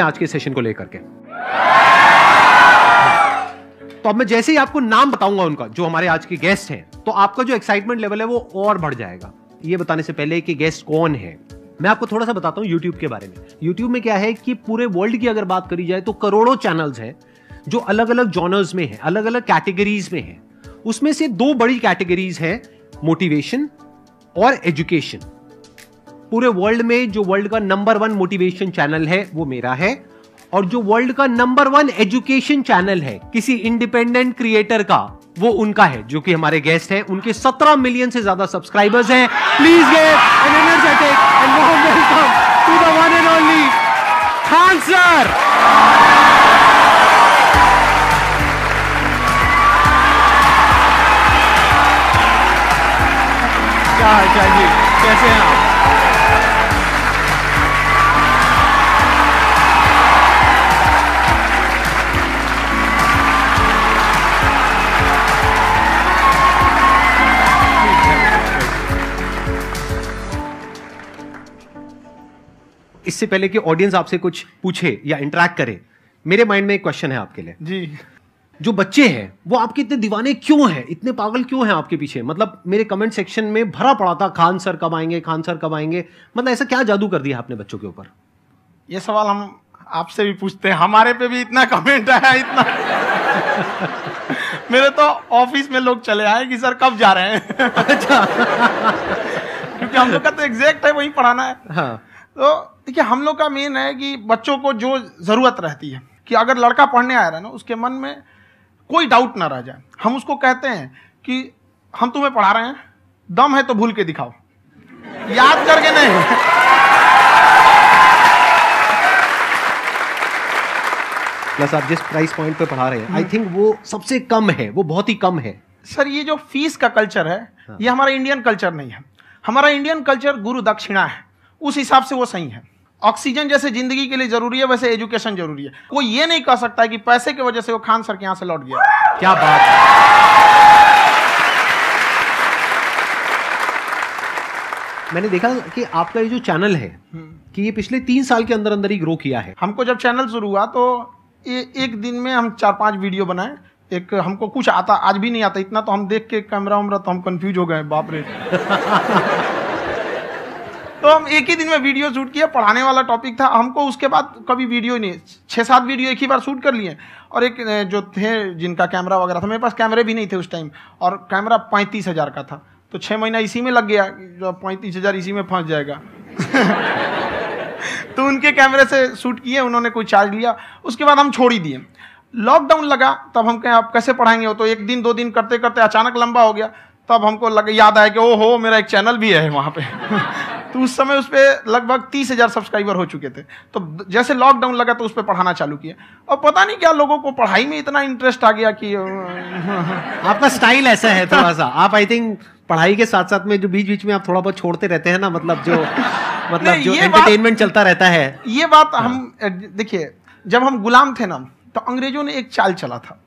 आज के सेशन को लेकर के। तो अब मैं जैसे ही आपको नाम बताऊंगा उनका, जो हमारे आज के गेस्ट हैं, तो आपका जो एक्साइटमेंट लेवल है वो और बढ़ जाएगा। ये बताने से पहले कि गेस्ट कौन है, मैं आपको थोड़ा सा बताता हूं YouTube के बारे में। YouTube में क्या है कि पूरे वर्ल्ड की अगर बात करी जाए तो करोड़ों चैनल्स हैं जो अलग अलग जॉनर्स में हैं, अलग अलग कैटेगरीज में हैं। उसमें से दो बड़ी कैटेगरीज हैं, मोटिवेशन और एजुकेशन। पूरे वर्ल्ड में जो वर्ल्ड का नंबर 1 मोटिवेशन चैनल है वो मेरा है, और जो वर्ल्ड का नंबर 1 एजुकेशन चैनल है किसी इंडिपेंडेंट क्रिएटर का, वो उनका है, जो कि हमारे गेस्ट हैं। उनके 17 मिलियन से ज्यादा सब्सक्राइबर्स हैं। Please give an energetic and warm welcome to the one and only Khan sir. क्या हाल जी, कैसे हैं आप? इससे पहले कि ऑडियंस आपसे कुछ पूछे या इंटरेक्ट करे, मेरे माइंड में एक क्वेश्चन है आपके लिए जी। जो बच्चे हैं वो आपके इतने दीवाने क्यों हैं, इतने पागल क्यों हैं आपके पीछे? मतलब मेरे कमेंट सेक्शन में भरा पड़ा था, खान सर कब आएंगे, खान सर कब आएंगे। मतलब ऐसा क्या जादू कर दिया आपने बच्चों के ऊपर? ये सवाल हम आपसे भी पूछते हैं, हमारे पे भी इतना कमेंट आया, इतना मेरे तो ऑफिस में लोग चले आए कि सर कब जा रहे हैं। अच्छा। क्योंकि हम लोग का तो एग्जैक्ट है वही पढ़ाना है। हाँ। तो देखिए, हम लोग का मेन है कि बच्चों को जो जरूरत रहती है कि अगर लड़का पढ़ने आ रहा है ना, उसके मन में कोई डाउट ना रह जाए। हम उसको कहते हैं कि हम तुम्हें पढ़ा रहे हैं, दम है तो भूल के दिखाओ, याद करके नहीं। प्लस आप जिस प्राइस पॉइंट पे पढ़ा रहे हैं, आई थिंक वो सबसे कम है, वो बहुत ही कम है। सर ये जो फीस का कल्चर है, हाँ। ये हमारा इंडियन कल्चर नहीं है। हमारा इंडियन कल्चर गुरु दक्षिणा है, उस हिसाब से वो सही है। ऑक्सीजन जैसे जिंदगी के लिए जरूरी है, वैसे एजुकेशन जरूरी है। कोई ये नहीं कह सकता है कि पैसे की वजह से वो खान सर के यहां से लौट गया। क्या बात है। मैंने देखा कि आपका ये जो चैनल है कि ये पिछले 3 साल के अंदर अंदर ही ग्रो किया है। हमको जब चैनल शुरू हुआ तो एक दिन में हम 4-5 वीडियो बनाए। एक हमको कुछ आता, आज भी नहीं आता इतना, तो हम देख के कैमरा उमरा तो हम कंफ्यूज हो गए, बाप रे। तो हम एक ही दिन में वीडियो शूट किया, पढ़ाने वाला टॉपिक था हमको। उसके बाद कभी वीडियो नहीं, 6-7 वीडियो एक ही बार शूट कर लिए। और एक जो थे जिनका कैमरा वगैरह था, मेरे पास कैमरे भी नहीं थे उस टाइम, और कैमरा 35,000 का था, तो 6 महीना इसी में लग गया, जो 35,000 इसी में फंस जाएगा। तो उनके कैमरे से शूट किए, उन्होंने कोई चार्ज लिया, उसके बाद हम छोड़ ही दिए। लॉकडाउन लगा, तब हम कहें आप कैसे पढ़ाएंगे, वो तो 1 दिन 2 दिन करते करते अचानक लंबा हो गया। तब हमको याद आया कि ओहो, मेरा एक चैनल भी है वहाँ पे। तो उस समय उस पर लगभग 30,000 सब्सक्राइबर हो चुके थे। तो जैसे लॉकडाउन लगा तो उस पर पढ़ाना चालू किया, और पता नहीं क्या लोगों को पढ़ाई में इतना इंटरेस्ट आ गया कि आपका स्टाइल ऐसा है थोड़ा सा, आप आई थिंक पढ़ाई के साथ साथ में जो बीच बीच में आप थोड़ा बहुत छोड़ते रहते हैं ना, मतलब जो एंटरटेनमेंट चलता रहता है। ये बात हम देखिए, जब हम गुलाम थे ना, तो अंग्रेजों ने एक चाल चला था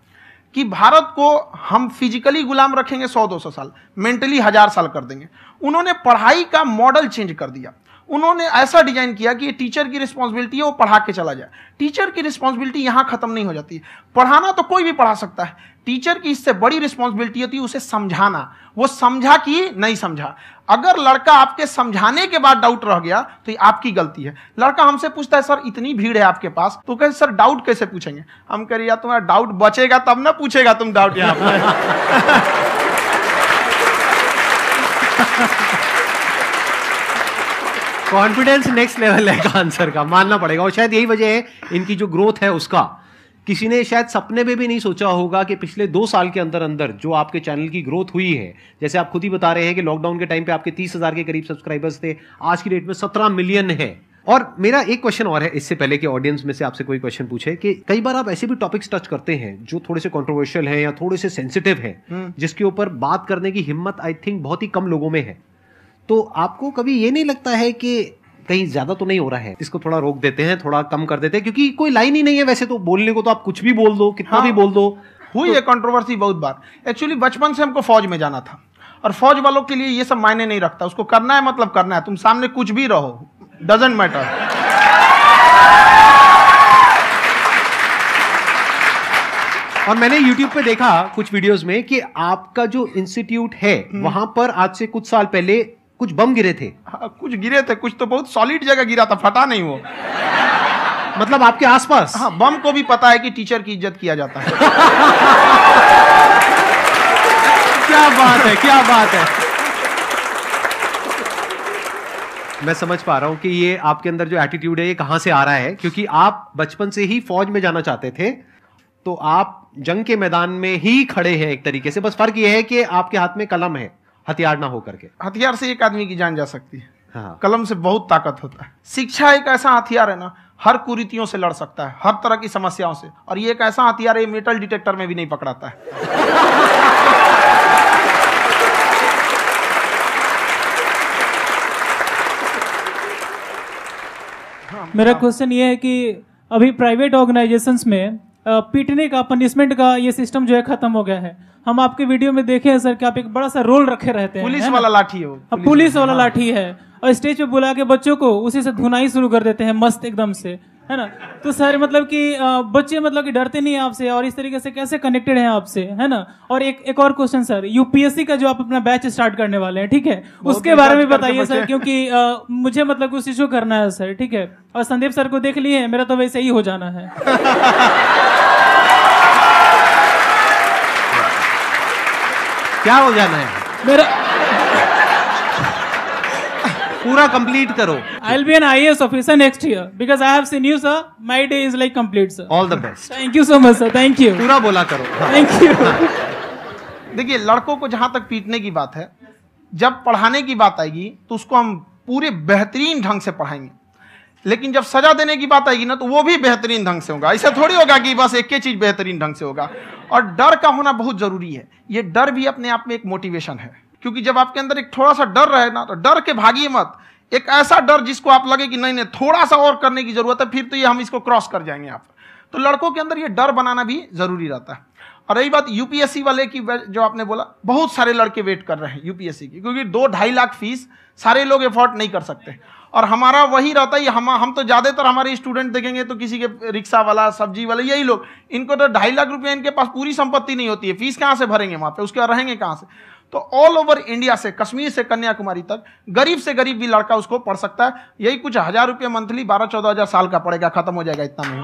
कि भारत को हम फिजिकली गुलाम रखेंगे 100-200 साल, मेंटली 1000 साल कर देंगे। उन्होंने पढ़ाई का मॉडल चेंज कर दिया। उन्होंने ऐसा डिजाइन किया कि ये टीचर की रिस्पॉन्सिबिलिटी है, वो पढ़ा के चला जाए। टीचर की रिस्पॉन्सिबिलिटी यहाँ खत्म नहीं हो जाती है। पढ़ाना तो कोई भी पढ़ा सकता है, टीचर की इससे बड़ी रिस्पॉन्सिबिलिटी होती है उसे समझाना। वो समझा कि नहीं समझा। अगर लड़का आपके समझाने के बाद डाउट रह गया तो ये आपकी गलती है। लड़का हमसे पूछता है सर इतनी भीड़ है आपके पास, तो कहे सर डाउट कैसे पूछेंगे? हम कह रहे यार तुम्हारा डाउट बचेगा तब ना पूछेगा तुम डाउट यहाँ पर। कॉन्फिडेंस नेक्स्ट लेवल है खान सर का, मानना पड़ेगा। और शायद यही वजह है इनकी जो ग्रोथ है उसका। किसी ने शायद सपने में भी नहीं सोचा होगा कि पिछले 2 साल के अंदर अंदर जो आपके चैनल की ग्रोथ हुई है, जैसे आप खुद ही बता रहे हैं कि लॉकडाउन के टाइम पे आपके 30,000 के करीब सब्सक्राइबर्स थे, आज की डेट में 17 मिलियन है। और मेरा एक क्वेश्चन और है, इससे पहले कि ऑडियंस में से आपसे कोई क्वेश्चन पूछे, कि कई बार आप ऐसे भी टॉपिक्स टच करते हैं जो थोड़े से कंट्रोवर्शियल हैं या थोड़े से सेंसिटिव हैं, जिसके ऊपर बात करने की हिम्मत आई थिंक बहुत ही कम लोगों में है। तो आपको कभी ये नहीं लगता है कि कहीं ज्यादा तो नहीं हो रहा है, इसको थोड़ा रोक देते हैं, थोड़ा कम कर देते हैं? क्योंकि कोई लाइन ही नहीं है वैसे तो बोलने को, तो आप कुछ भी बोल दो, कितना भी बोल दो। हुई है कंट्रोवर्सी बहुत बार। एक्चुअली बचपन से हमको फौज में जाना था, और फौज वालों के लिए ये सब मायने नहीं रखता। उसको करना है मतलब करना है, तुम सामने कुछ भी रहो, डजंट मैटर। और मैंने YouTube पे देखा कुछ वीडियोस में कि आपका जो इंस्टीट्यूट है वहां पर आज से कुछ साल पहले कुछ बम गिरे थे। हाँ, कुछ गिरे थे, कुछ तो बहुत सॉलिड जगह गिरा था, फटा नहीं वो। मतलब आपके आसपास? हाँ, बम को भी पता है कि टीचर की इज्जत किया जाता है। क्या बात है, क्या बात है। मैं समझ पा रहा हूं कि ये आपके अंदर जो एटीट्यूड है ये कहां से आ रहा है, क्योंकि आप बचपन से ही फौज में जाना चाहते थे, तो आप जंग के मैदान में ही खड़े हैं एक तरीके से। बस फर्क ये है कि आपके हाथ में कलम है, हथियार ना हो करके। हथियार से एक आदमी की जान जा सकती है, हाँ। कलम से बहुत ताकत होता है। शिक्षा एक ऐसा हथियार है ना, हर कुरीतियों से लड़ सकता है, हर तरह की समस्याओं से। और ये एक ऐसा हथियार है, मेटल डिटेक्टर में भी नहीं पकड़ाता है। मेरा क्वेश्चन ये है कि अभी प्राइवेट ऑर्गेनाइजेशंस में पीटने का, पनिशमेंट का ये सिस्टम जो है खत्म हो गया है। हम आपके वीडियो में देखे हैं सर कि आप एक बड़ा सा रोल रखे रहते हैं, पुलिस वाला लाठी है वो, पुलिस वाला लाठी है, और स्टेज पे बुला के बच्चों को उसी से धुनाई शुरू कर देते हैं मस्त एकदम से, है ना। तो सर मतलब कि बच्चे मतलब कि डरते नहीं है आपसे, और इस तरीके से कैसे कनेक्टेड हैं आपसे, है ना। और एक और क्वेश्चन सर, यूपीएससी का जो आप अपना बैच स्टार्ट करने वाले हैं, ठीक है, उसके बारे में बताइए सर, क्योंकि मुझे मतलब कुछ इशू करना है सर, ठीक है। और संदीप सर को देख लिए, मेरा तो वैसे ही हो जाना है। क्या हो जाना है? मेरा पूरा कंप्लीट करो। I'll be an IAS officer next year because I have seen you, sir. My day is like complete, sir. All the best. Thank you so much, sir. Thank you. पूरा बोला करो। Thank you. देखिए, लड़कों को जहां तक पीटने की बात है, जब पढ़ाने की बात आएगी तो उसको हम पूरे बेहतरीन ढंग से पढ़ाएंगे। लेकिन जब सजा देने की बात आएगी ना, तो वो भी बेहतरीन ढंग से होगा। ऐसा थोड़ी होगा कि बस एक ही चीज बेहतरीन ढंग से होगा। और डर का होना बहुत जरूरी है। ये डर भी अपने आप में एक मोटिवेशन है, क्योंकि जब आपके अंदर एक थोड़ा सा डर रहे ना, तो डर के भागिए मत। एक ऐसा डर जिसको आप लगे कि नहीं नहीं थोड़ा सा और करने की जरूरत है, फिर तो ये हम इसको क्रॉस कर जाएंगे यहाँ पर। तो लड़कों के अंदर ये डर बनाना भी जरूरी रहता है। और रही बात यूपीएससी वाले की, जो आपने बोला, बहुत सारे लड़के वेट कर रहे हैं यूपीएससी की, क्योंकि 2-2.5 लाख फीस सारे लोग एफोर्ड नहीं कर सकते। और हमारा वही रहता है, हम तो ज्यादातर हमारे स्टूडेंट देखेंगे तो किसी के रिक्शा वाला, सब्जी वाला, यही लोग, इनको तो 2.5 लाख रुपया, इनके पास पूरी संपत्ति नहीं होती है, फीस कहाँ से भरेंगे वहां पे, उसके बाद रहेंगे कहाँ से। तो ऑल ओवर इंडिया से, कश्मीर से कन्याकुमारी तक, गरीब से गरीब भी लड़का उसको पढ़ सकता है। यही कुछ 1000 रुपये मंथली, 12-14 हजार साल का पड़ेगा, खत्म हो जाएगा इतना में।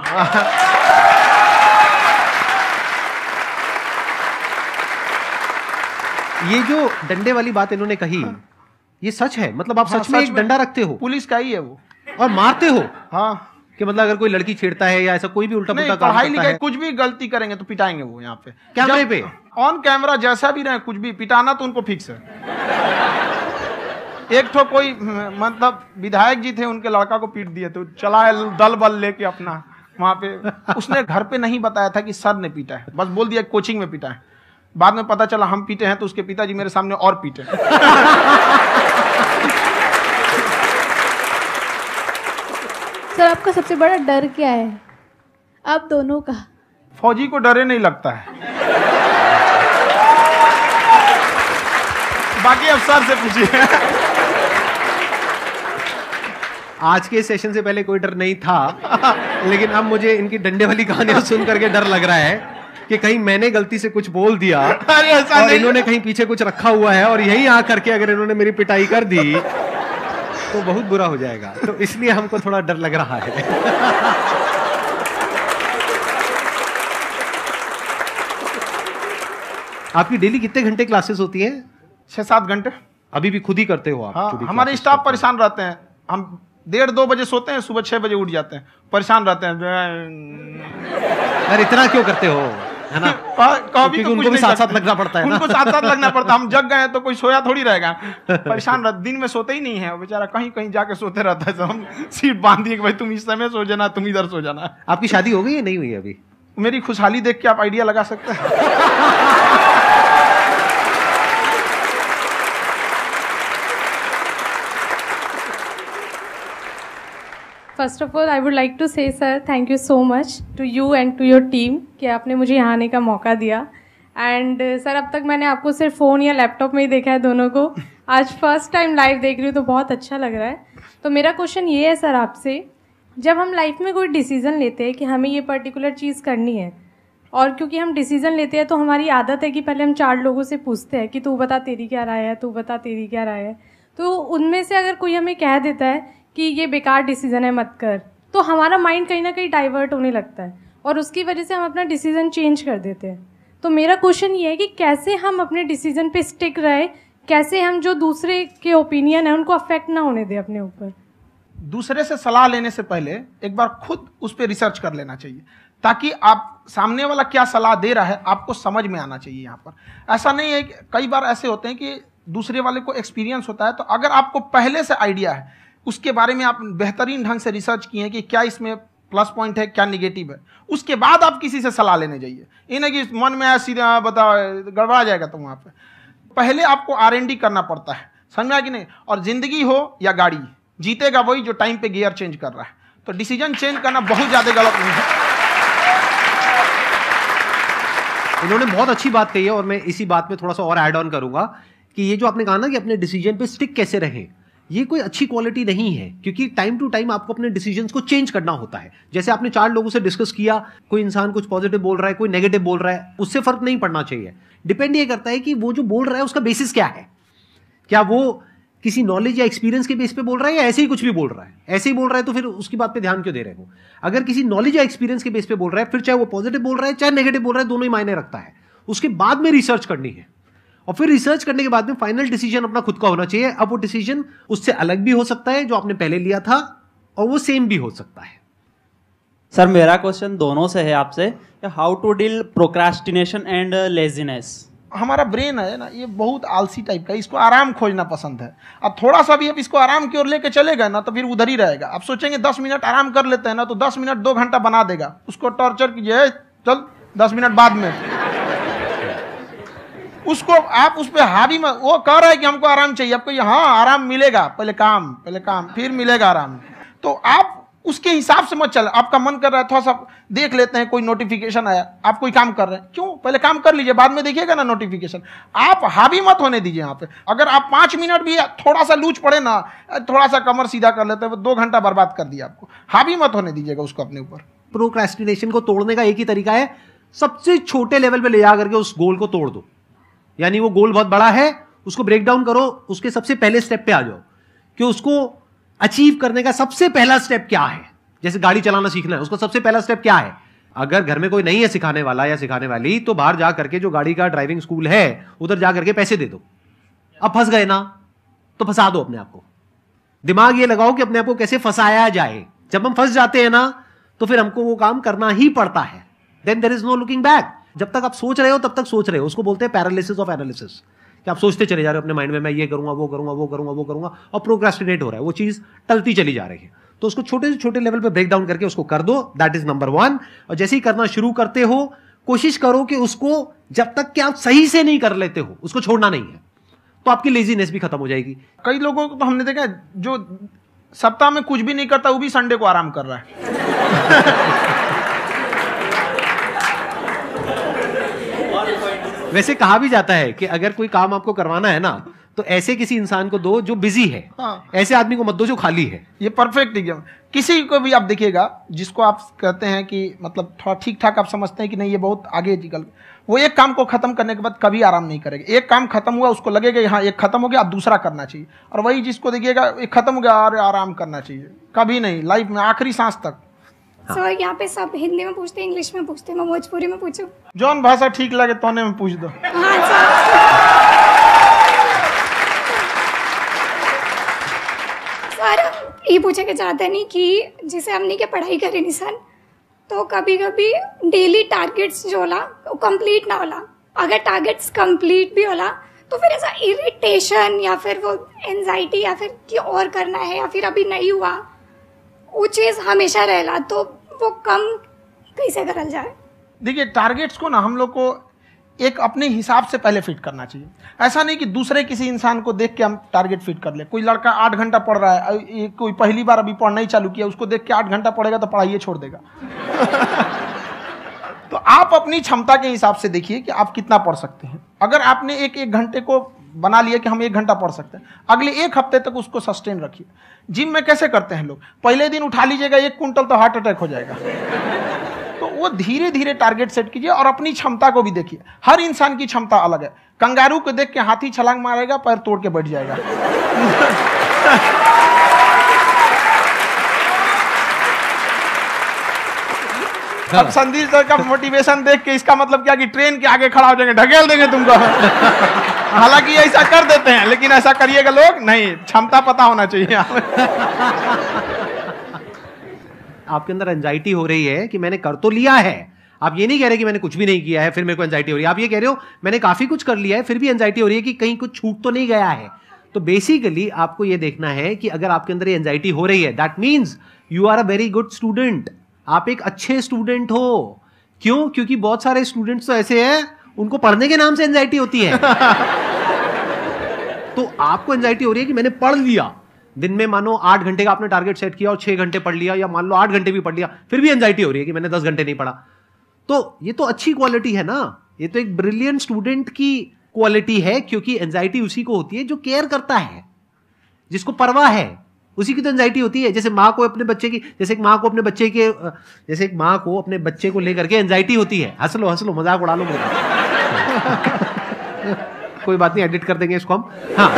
ये जो डंडे वाली बात इन्होंने कही, ये सच है? मतलब आप सच में एक डंडा रखते हो? पुलिस का ही है वो। और मारते हो? हाँ, कि मतलब अगर कोई लड़की छेड़ता है या ऐसा कोई भी उल्टा पुल्टा काम पढ़ाई करता लिखाई है, कुछ भी गलती करेंगे तो पिटाएंगे वो यहाँ पे, कैमरे पे, ऑन कैमरा, जैसा भी रहे, कुछ भी पिटाना तो उनको फिक्स है। एक तो कोई मतलब विधायक जी थे, उनके लड़का को पीट दिए, तो चला दल बल लेके अपना वहां पे। उसने घर पे नहीं बताया था कि सर ने पीटा है, बस बोल दिया कोचिंग में पीटा है। बाद में पता चला हम पीटे हैं, तो उसके पिताजी मेरे सामने और पीटे। सर, आपका सबसे बड़ा डर क्या है आप दोनों का? फौजी को डरे नहीं लगता है, बाकी अफसर से पूछिए। आज के सेशन से पहले कोई डर नहीं था, लेकिन अब मुझे इनकी डंडे वाली कहानियां सुन करके डर लग रहा है कि कहीं मैंने गलती से कुछ बोल दिया और इन्होंने कहीं पीछे कुछ रखा हुआ है, और यही आ करके अगर इन्होंने मेरी पिटाई कर दी तो बहुत बुरा हो जाएगा। तो इसलिए हमको थोड़ा डर लग रहा है। आपकी डेली कितने घंटे क्लासेस होती हैं? 6-7 घंटे। अभी भी खुद ही करते हो आप? हाँ, हमारे स्टाफ परेशान रहते हैं। हम 1:30-2 बजे सोते हैं, सुबह 6 बजे उठ जाते हैं, परेशान रहते हैं। यार इतना क्यों करते हो, है ना? कभी तो उनको भी साथ साथ लगना पड़ता है ना? उनको साथ साथ लगना पड़ता है। हम जग गए तो कोई सोया थोड़ी रहेगा, परेशान रहते, दिन में सोते ही नहीं है बेचारा, कहीं कहीं जाके सोते रहता है। हम सीट बांध दिए कि भाई तुम इस समय सो जाना, तुम इधर सो जाना। आपकी शादी हो गई है? नहीं हुई अभी? मेरी खुशहाली देख के आप आइडिया लगा सकते हैं। First of all I would like to say sir thank you so much to you and to your team कि आपने मुझे यहाँ आने का मौका दिया। एंड सर अब तक मैंने आपको सिर्फ फ़ोन या लैपटॉप में ही देखा है दोनों को, आज फर्स्ट टाइम लाइव देख रही हूँ तो बहुत अच्छा लग रहा है। तो मेरा क्वेश्चन ये है सर आपसे, जब हम लाइफ में कोई डिसीज़न लेते हैं कि हमें ये पर्टिकुलर चीज़ करनी है और क्योंकि हम डिसीजन लेते हैं तो हमारी आदत है कि पहले हम 4 लोगों से पूछते हैं कि तू बता तेरी क्या राय है, तू बता तेरी क्या राय है। तो उनमें से अगर कोई हमें कह देता है कि ये बेकार डिसीजन है मत कर, तो हमारा माइंड कहीं ना कहीं डाइवर्ट होने लगता है और उसकी वजह से हम अपना डिसीजन चेंज कर देते हैं। तो मेरा क्वेश्चन ये है कि कैसे हम अपने डिसीजन पे स्टिक रहे, कैसे हम जो दूसरे के ओपिनियन है उनको अफेक्ट ना होने दें अपने ऊपर। दूसरे से सलाह लेने से पहले एक बार खुद उस पर रिसर्च कर लेना चाहिए, ताकि आप सामने वाला क्या सलाह दे रहा है आपको समझ में आना चाहिए। यहाँ पर ऐसा नहीं है कि कई बार ऐसे होते हैं कि दूसरे वाले को एक्सपीरियंस होता है, तो अगर आपको पहले से आइडिया है, उसके बारे में आप बेहतरीन ढंग से रिसर्च किए हैं कि क्या इसमें प्लस पॉइंट है क्या निगेटिव है, उसके बाद आप किसी से सलाह लेने जाइए। ये नहीं कि मन में आया सीधे बताओ गड़बड़ा जाएगा। तो वहाँ पे पहले आपको R&D करना पड़ता है, समझ में आया कि नहीं। और जिंदगी हो या गाड़ी, जीतेगा वही जो टाइम पे गियर चेंज कर रहा है। तो डिसीजन चेंज करना बहुत ज्यादा गलत नहीं है। इन्होंने बहुत अच्छी बात कही है और मैं इसी बात में थोड़ा सा और ऐड ऑन करूंगा कि ये जो आपने कहा ना कि अपने डिसीजन पे स्टिक कैसे रहें, ये कोई अच्छी क्वालिटी नहीं है, क्योंकि टाइम टू टाइम आपको अपने डिसीजंस को चेंज करना होता है। जैसे आपने 4 लोगों से डिस्कस किया, कोई इंसान कुछ पॉजिटिव बोल रहा है, कोई नेगेटिव बोल रहा है, उससे फर्क नहीं पड़ना चाहिए। डिपेंड ये करता है कि वो जो बोल रहा है उसका बेसिस क्या है, क्या वो किसी नॉलेज या एक्सपीरियंस के बेस पे बोल रहा है या ऐसे ही कुछ भी बोल रहा है। ऐसे ही बोल रहा है तो फिर उसकी बात पे ध्यान क्यों दे रहे हो। अगर किसी नॉलेज या एक्सपीरियंस के बेस पे बोल रहा है, फिर चाहे वो पॉजिटिव बोल रहा है चाहे नेगेटिव बोल रहा है, दोनों ही मायने रखता है। उसके बाद में रिसर्च करनी है और फिर रिसर्च करने के बाद में फाइनल डिसीजन अपना खुद का होना चाहिए। अब वो डिसीजन उससे अलग भी हो सकता है जो आपने पहले लिया था, और वो सेम भी हो सकता है। सर मेरा क्वेश्चन दोनों से है आपसे, how to deal procrastination and laziness. हमारा ब्रेन है ना, ये बहुत आलसी टाइप का, इसको आराम खोजना पसंद है। अब थोड़ा सा भी अब इसको आराम की ओर लेके चले गए ना तो फिर उधर ही रहेगा। आप सोचेंगे 10 मिनट आराम कर लेते हैं ना, तो 10 मिनट 2 घंटा बना देगा। उसको टॉर्चर कीजिए, चल 10 मिनट बाद में। उसको आप उस पर हावी में, वो कह रहा है कि हमको आराम चाहिए, आपको हाँ आराम मिलेगा, पहले काम फिर मिलेगा आराम। तो आप उसके हिसाब से मत चल। आपका मन कर रहा है थोड़ा सा देख लेते हैं, कोई नोटिफिकेशन आया, आप कोई काम कर रहे हैं, क्यों पहले काम कर लीजिए, बाद में देखिएगा ना नोटिफिकेशन। आप हावी मत होने दीजिए यहाँ पे। अगर आप 5 मिनट भी थोड़ा सा लूज पड़े ना, थोड़ा सा कमर सीधा कर लेते हैं, वो 2 घंटा बर्बाद कर दिया आपको। हावी मत होने दीजिएगा उसको अपने ऊपर। प्रोक्रेस्टिनेशन को तोड़ने का एक ही तरीका है, सबसे छोटे लेवल पे ले जा करके उस गोल को तोड़ दो। यानी वो गोल बहुत बड़ा है, उसको ब्रेक डाउन करो, उसके सबसे पहले स्टेप पे आ जाओ कि उसको अचीव करने का सबसे पहला स्टेप क्या है। जैसे गाड़ी चलाना सीखना है, उसका सबसे पहला स्टेप क्या है। अगर घर में कोई नहीं है सिखाने वाला या सिखाने वाली, तो बाहर जा करके जो गाड़ी का ड्राइविंग स्कूल है उधर जा करके पैसे दे दो। अब फंस गए ना तो फंसा दो अपने आप को। दिमाग ये लगाओ कि अपने आप को कैसे फंसाया जाए। जब हम फंस जाते हैं ना तो फिर हमको वो काम करना ही पड़ता है। Then there is no looking back. जब तक आप सोच रहे हो तब तक सोच रहे हो, उसको बोलते हैं पैरालिसिस ऑफ एनालिसिस, कि आप सोचते चले जा रहे हो अपने माइंड में, मैं ये करूंगा वो करूंगा वो करूंगा वो करूंगा, और प्रोक्रेस्टिनेट हो रहा है, वो चीज टलती चली जा रही है। तो उसको छोटे से छोटे लेवल पे ब्रेक डाउन करके उसको कर दो, दैट इज नंबर 1। और जैसे ही करना शुरू करते हो, कोशिश करो कि उसको जब तक कि आप सही से नहीं कर लेते हो उसको छोड़ना नहीं है, तो आपकी लेजीनेस भी खत्म हो जाएगी। कई लोगों को तो हमने देखा जो सप्ताह में कुछ भी नहीं करता, वो भी संडे को आराम कर रहा है। वैसे कहा भी जाता है कि अगर कोई काम आपको करवाना है ना तो ऐसे किसी इंसान को दो जो बिजी है। हाँ। ऐसे आदमी को मत दो जो खाली है। ये परफेक्ट एग्जाम। किसी को भी आप देखिएगा जिसको आप कहते हैं कि मतलब थोड़ा ठीक ठाक आप समझते हैं कि नहीं ये बहुत आगे निकल, वो एक काम को खत्म करने के बाद कभी आराम नहीं करेगा। एक काम खत्म हुआ उसको लगेगा हाँ एक खत्म हो गया, अब दूसरा करना चाहिए। और वही जिसको देखिएगा एक खत्म हो गया और आराम करना चाहिए, कभी नहीं, लाइफ में आखिरी सांस तक। सर यहाँ पे सब हिंदी में पूछते हैं, इंग्लिश में पूछते हैं, मैं भोजपुरी में पूछूं? जौन भाषा ठीक लगे तोने में पूछ दो। हाँ सर। सर ये पूछे के चाहते नहीं कि जैसे हमने के पढ़ाई करी नहीं सर, तो कभी कभी डेली टारगेट्स जो होला वो कंप्लीट ना होला। अगर टारगेट्स कंप्लीट भी होला तो फिर ऐसा इरिटेशन या फिर वो एंजाइटी या फिर कि और करना है या फिर अभी नहीं हुआ, वो चीज़ हमेशा रहेला, तो वो कम कैसे करल जाए? देखिए टारगेट्स को ना हम लोग को एक अपने हिसाब से पहले फिट करना चाहिए। ऐसा नहीं कि दूसरे किसी इंसान को देख के हम टारगेट फिट कर ले। कोई लड़का 8 घंटा पढ़ रहा है, कोई पहली बार अभी पढ़ना ही चालू किया, उसको देख के 8 घंटा पढ़ेगा तो पढ़ाइए छोड़ देगा। तो आप अपनी क्षमता के हिसाब से देखिए कि आप कितना पढ़ सकते हैं। अगर आपने एक घंटे को बना लिया कि हम 1 घंटा पढ़ सकते हैं, अगले 1 हफ्ते तक उसको सस्टेन रखिए। जिम में कैसे करते हैं लोग, पहले दिन उठा लीजिएगा 1 कुंटल तो हार्ट अटैक हो जाएगा। तो वो धीरे धीरे टारगेट सेट कीजिए और अपनी क्षमता को भी देखिए। हर इंसान की क्षमता अलग है। कंगारू को देख के हाथी छलांग मारेगा, पैर तोड़ के बैठ जाएगा। अब संदीप सर का मोटिवेशन देख के इसका मतलब क्या कि ट्रेन के आगे खड़ा हो जाएंगे, ढकेल देंगे तुमको। हालांकि ऐसा कर देते हैं, लेकिन ऐसा करिएगा लोग नहीं, क्षमता पता होना चाहिए। आपके अंदर एंजाइटी हो रही है कि मैंने कर तो लिया है। आप ये नहीं कह रहे कि मैंने कुछ भी नहीं किया है फिर मेरे को एंजाइटी हो रही है। आप ये कह रहे हो मैंने काफी कुछ कर लिया है फिर भी एंजाइटी हो रही है कि कहीं कुछ छूट तो नहीं गया है। तो बेसिकली आपको ये देखना है कि अगर आपके अंदर ये एंजाइटी हो रही है, that means you are a very good student. आप एक अच्छे स्टूडेंट हो। क्यों? क्योंकि बहुत सारे स्टूडेंट्स तो ऐसे हैं उनको पढ़ने के नाम से एंजाइटी होती है। तो आपको एंजाइटी हो रही है कि मैंने पढ़ लिया, दिन में मानो 8 घंटे का आपने टारगेट सेट किया और 6 घंटे पढ़ लिया, या मान लो 8 घंटे भी पढ़ लिया, फिर भी एंजाइटी हो रही है कि मैंने 10 घंटे नहीं पढ़ा। तो ये तो अच्छी क्वालिटी है ना, ये तो एक ब्रिलियंट स्टूडेंट की क्वालिटी है, क्योंकि एंजाइटी उसी को होती है जो केयर करता है, जिसको परवाह है, उसी की तो एंजाइटी होती है। जैसे माँ को अपने बच्चे की, जैसे एक माँ को अपने बच्चे के, जैसे एक माँ को अपने बच्चे को लेकर के एंजाइटी होती है। हंस लो मजाक उड़ा लो मेरा। कोई बात नहीं, एडिट कर देंगे इसको हम। हाँ।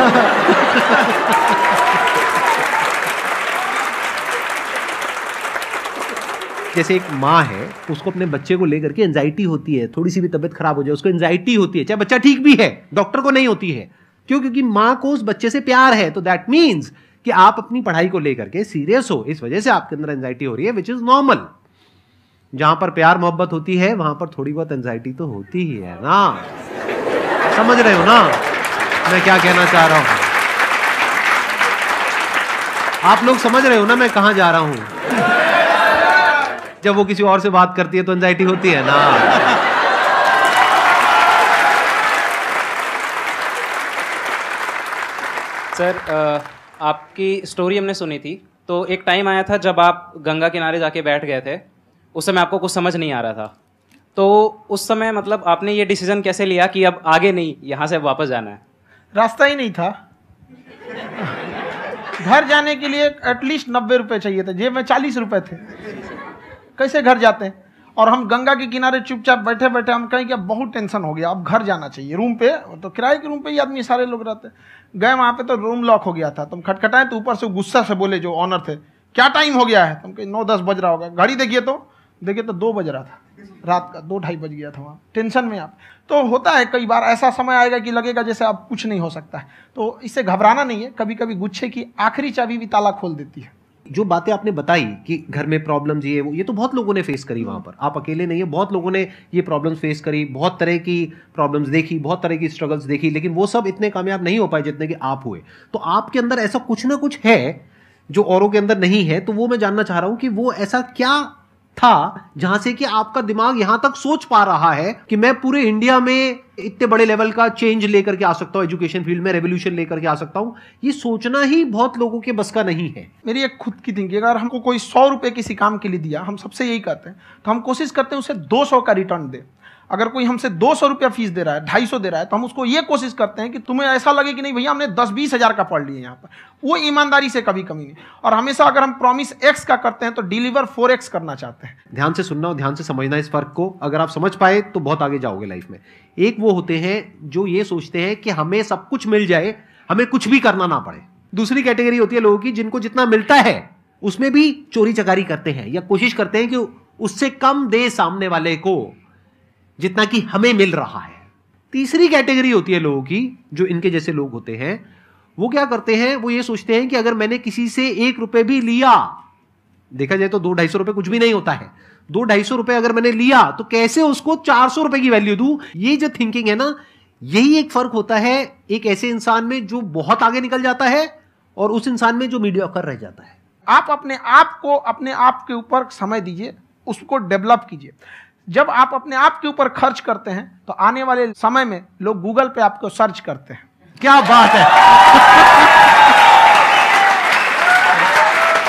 जैसे एक माँ है, उसको अपने बच्चे को लेकर के एंजाइटी होती है, थोड़ी सी भी तबीयत खराब हो जाए उसको एंजाइटी होती है, चाहे बच्चा ठीक भी है, डॉक्टर को नहीं होती है। क्यों? क्योंकि माँ को उस बच्चे से प्यार है। तो दैट मीन्स कि आप अपनी पढ़ाई को लेकर के सीरियस हो, इस वजह से आपके अंदर एंजाइटी हो रही है, विच इज नॉर्मल। जहां पर प्यार मोहब्बत होती है वहां पर थोड़ी बहुत एंजाइटी तो होती ही है ना। समझ रहे हो ना मैं क्या कहना चाह रहा हूं? आप लोग समझ रहे हो ना मैं कहां जा रहा हूं? जब वो किसी और से बात करती है तो एंजाइटी होती है ना। सर, आपकी स्टोरी हमने सुनी थी, तो एक टाइम आया था जब आप गंगा किनारे जाके बैठ गए थे। उस समय आपको कुछ समझ नहीं आ रहा था, तो उस समय मतलब आपने ये डिसीजन कैसे लिया कि अब आगे नहीं, यहाँ से वापस जाना है? रास्ता ही नहीं था। घर जाने के लिए एटलीस्ट 90 रुपए चाहिए थे, जेब में 40 रुपए थे। कैसे घर जाते हैं? और हम गंगा के किनारे चुपचाप बैठे बैठे हम कहें कि अब बहुत टेंशन हो गया, अब घर जाना चाहिए। रूम पे तो किराए के रूम पे ही आदमी सारे लोग रहते। गए वहाँ पे तो रूम लॉक हो गया था। तुम खटखटाए तो ऊपर से गुस्सा से बोले जो ऑनर थे, क्या टाइम हो गया है? तुम कहे 9-10 बज रहा होगा। घड़ी देखिए तो 2 बज रहा था रात का, 2-2:30 बज गया था वहाँ। टेंशन में आप तो होता है, कई बार ऐसा समय आएगा कि लगेगा जैसे अब कुछ नहीं हो सकता है। तो इससे घबराना नहीं है। कभी कभी गुच्छे की आखिरी चाबी भी ताला खोल देती है। जो बातें आपने बताई कि घर में प्रॉब्लम्स ये तो बहुत लोगों ने फेस करी वहां पर। आप अकेले नहीं है, बहुत लोगों ने ये प्रॉब्लम्स फेस करी, बहुत तरह की प्रॉब्लम्स देखी, बहुत तरह की स्ट्रगल्स देखी, लेकिन वो सब इतने कामयाब नहीं हो पाए जितने कि आप हुए। तो आपके अंदर ऐसा कुछ ना कुछ है जो औरों के अंदर नहीं है। तो वो मैं जानना चाह रहा हूं कि वो ऐसा क्या था जहां से कि आपका दिमाग यहां तक सोच पा रहा है कि मैं पूरे इंडिया में इतने बड़े लेवल का चेंज लेकर के आ सकता हूं, एजुकेशन फील्ड में रेवोल्यूशन लेकर के आ सकता हूं। ये सोचना ही बहुत लोगों के बस का नहीं है। मेरी एक खुद की थिंकिंग, अगर हमको कोई 100 रुपए किसी काम के लिए दिया, हम सबसे यही कहते हैं, तो हम कोशिश करते हैं उसे 200 का रिटर्न दे। अगर कोई हमसे 200 रुपया फीस दे रहा है, 250 दे रहा है, तो हम उसको ये कोशिश करते हैं कि तुम्हें ऐसा लगे कि नहीं भैया हमने 10-20 हज़ार का पढ़ लिया यहाँ पर। वो ईमानदारी से कभी कमी नहीं। और हमेशा अगर हम प्रॉमिस X का करते हैं तो डिलीवर 4X करना चाहते हैं। ध्यान से सुनना और ध्यान से समझना इस फर्क को। अगर आप समझ पाए तो बहुत आगे जाओगे लाइफ में। एक वो होते हैं जो ये सोचते हैं कि हमें सब कुछ मिल जाए, हमें कुछ भी करना ना पड़े। दूसरी कैटेगरी होती है लोगों की जिनको जितना मिलता है उसमें भी चोरी चकारी करते हैं या कोशिश करते हैं कि उससे कम दे सामने वाले को जितना कि हमें मिल रहा है। तीसरी कैटेगरी होती है लोगों की जो इनके जैसे लोग होते हैं। वो क्या करते हैं? वो ये सोचते हैं कि अगर मैंने किसी से 1 रुपए भी लिया, देखा जाए तो 200-250 रुपए कुछ भी नहीं होता है, 200-250 रुपए अगर मैंने लिया तो कैसे उसको 400 रुपए की वैल्यू दूं। ये जो थिंकिंग है ना, यही एक फर्क होता है एक ऐसे इंसान में जो बहुत आगे निकल जाता है और उस इंसान में जो मीडियोकर रह जाता है। आप अपने आप को अपने आप के ऊपर समय दीजिए, उसको डेवलप कीजिए। जब आप अपने आप के ऊपर खर्च करते हैं तो आने वाले समय में लोग गूगल पे आपको सर्च करते हैं। क्या बात है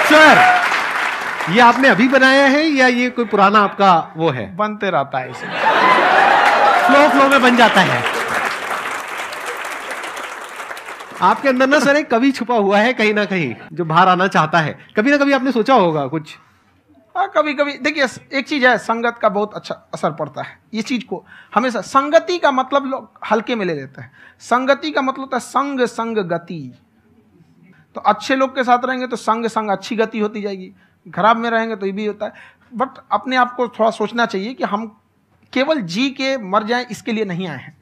सर, ये आपने अभी बनाया है या ये कोई पुराना आपका वो है? बनते रहता है, इसे फ्लो में बन जाता है। आपके अंदर ना सर एक कवि छुपा हुआ है कहीं ना कहीं जो बाहर आना चाहता है। कभी ना कभी आपने सोचा होगा कुछ? कभी कभी देखिए एक चीज है, संगत का बहुत अच्छा असर पड़ता है। ये चीज को हमेशा, संगति का मतलब लोग हल्के में ले लेते हैं। संगति का मतलब होता है संग संग गति। तो अच्छे लोग के साथ रहेंगे तो संग संग अच्छी गति होती जाएगी, खराब में रहेंगे तो ये भी होता है। बट अपने आप को थोड़ा सोचना चाहिए कि हम केवल जी के मर जाएं इसके लिए नहीं आए हैं।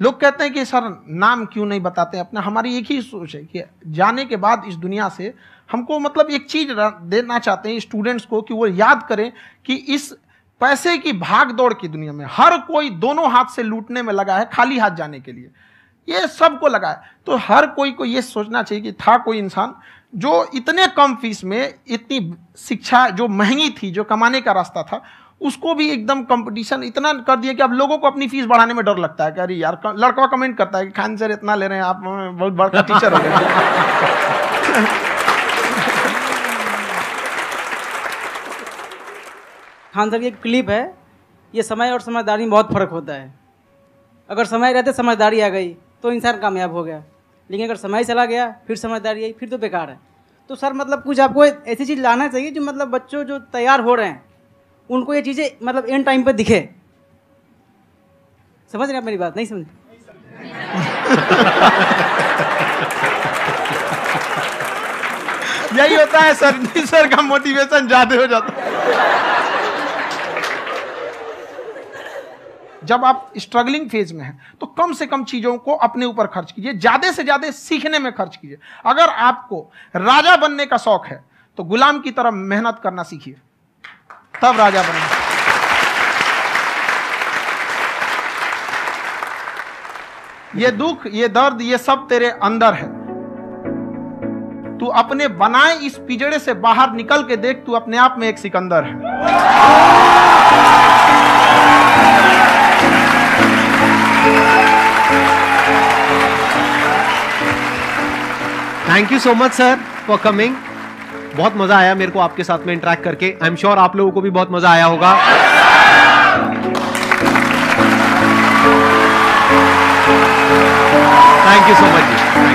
लोग कहते हैं कि सर नाम क्यों नहीं बताते अपना। हमारी एक ही सोच है कि जाने के बाद इस दुनिया से हमको मतलब एक चीज देना चाहते हैं स्टूडेंट्स को, कि वो याद करें कि इस पैसे की भाग दौड़ की दुनिया में हर कोई दोनों हाथ से लूटने में लगा है, खाली हाथ जाने के लिए ये सबको लगा है। तो हर कोई को ये सोचना चाहिए कि था कोई इंसान जो इतने कम फीस में इतनी शिक्षा जो महंगी थी, जो कमाने का रास्ता था, उसको भी एकदम कंपटीशन इतना कर दिया कि अब लोगों को अपनी फीस बढ़ाने में डर लगता है कि अरे यार, लड़का कमेंट करता है कि खान सर इतना ले रहे हैं, आप बहुत बड़ा टीचर हो गए। खान सर की एक क्लिप है, ये समय और समझदारी में बहुत फर्क होता है। अगर समय रहते समझदारी आ गई तो इंसान कामयाब हो गया, लेकिन अगर समय चला गया फिर समझदारी आई फिर तो बेकार है। तो सर मतलब कुछ आपको ऐसी चीज़ लाना चाहिए जो मतलब बच्चों जो तैयार हो रहे हैं उनको ये चीज़ें मतलब एंड टाइम पे दिखे। समझ रहे हैं आप मेरी बात? नहीं समझ? यही होता है सर, सर का मोटिवेशन ज्यादा हो जाता है। जब आप स्ट्रगलिंग फेज में हैं तो कम से कम चीजों को अपने ऊपर खर्च कीजिए, ज्यादा से ज्यादा सीखने में खर्च कीजिए। अगर आपको राजा बनने का शौक है तो गुलाम की तरह मेहनत करना सीखिए, तब राजा बनेंगे। ये दुख, ये दर्द, ये सब तेरे अंदर है। तू अपने बनाए इस पिजड़े से बाहर निकल के देख, तू अपने आप में एक सिकंदर है। Thank you so much sir for coming. बहुत मजा आया मेरे को आपके साथ में इंटरेक्ट करके। आई एम श्योर आप लोगों को भी बहुत मजा आया होगा। Thank you so much.